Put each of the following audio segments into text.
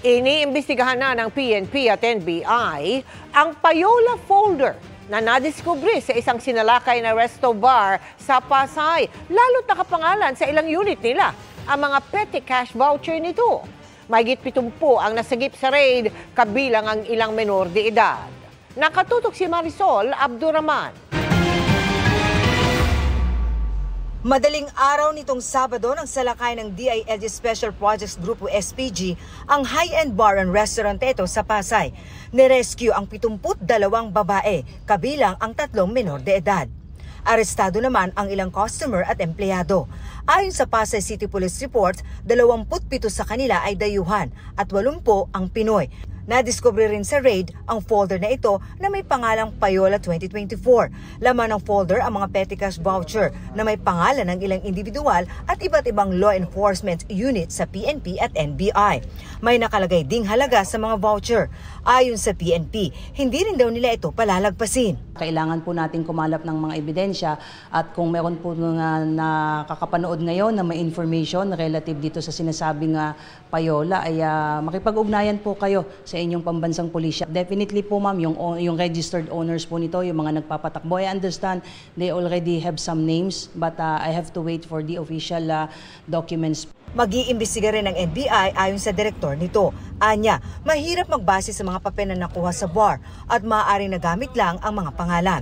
Iniimbestigahan na ng PNP at NBI ang payola folder na nadiskubre sa isang sinalakay na resto bar sa Pasay. Lalo't nakapangalan sa ilang unit nila ang mga petty cash voucher nito. Mahigit 70 ang nasagip sa raid, kabilang ang ilang menor de edad. Nakatutok si Marisol Abduraman. Madaling araw nitong Sabado nang salakay ng DILG Special Projects Group o SPG ang high-end bar and restaurant ito sa Pasay. Nirescue ang 72 babae, kabilang ang 3 menor de edad. Arestado naman ang ilang customer at empleyado. Ayon sa Pasay City Police Report, 27 sa kanila ay dayuhan at 80 ang Pinoy. Nadiskubre rin sa raid ang folder na ito na may pangalang Payola 2024. Laman ng folder ang mga petty cash voucher na may pangalan ng ilang individual at iba't ibang law enforcement unit sa PNP at NBI. May nakalagay ding halaga sa mga voucher. Ayon sa PNP, hindi rin daw nila ito palalagpasin. Kailangan po natin kumalap ng mga ebidensya at kung meron po na nakakapanood ngayon na may information relative dito sa sinasabing payola ay makipag-ugnayan po kayo sa inyong pambansang pulisya. Definitely po ma'am, yung registered owners po nito, yung mga nagpapatakbo. I understand they already have some names but I have to wait for the official documents. Mag-iimbestiga rin ng NBI ayon sa direktor nito. Anya, mahirap magbase sa mga papel na nakuha sa bar at maaaring nagamit lang ang mga pangalan.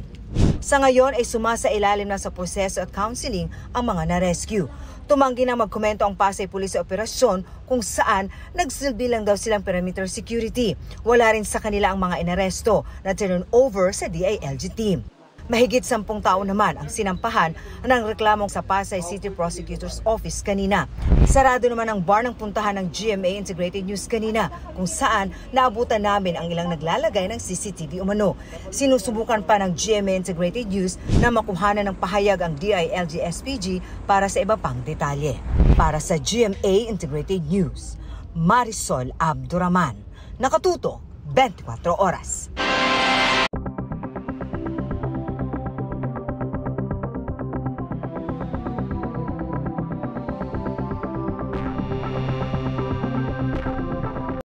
Sa ngayon ay sumasailalim na sa proseso at counseling ang mga na-rescue. Tumanggi na magkomento ang Pasay Police sa operasyon kung saan nagsilbi lang daw silang perimeter security. Wala rin sa kanila ang mga inaresto na turn over sa DILG team. Mahigit 10 taon naman ang sinampahan ng reklamong sa Pasay City Prosecutor's Office kanina. Sarado naman ang bar ng puntahan ng GMA Integrated News kanina kung saan naabutan namin ang ilang naglalagay ng CCTV umano. Sinusubukan pa ng GMA Integrated News na makuhanan ng pahayag ang DILG SPG para sa iba pang detalye. Para sa GMA Integrated News, Marisol Abduraman. Nakatuto, 24 oras.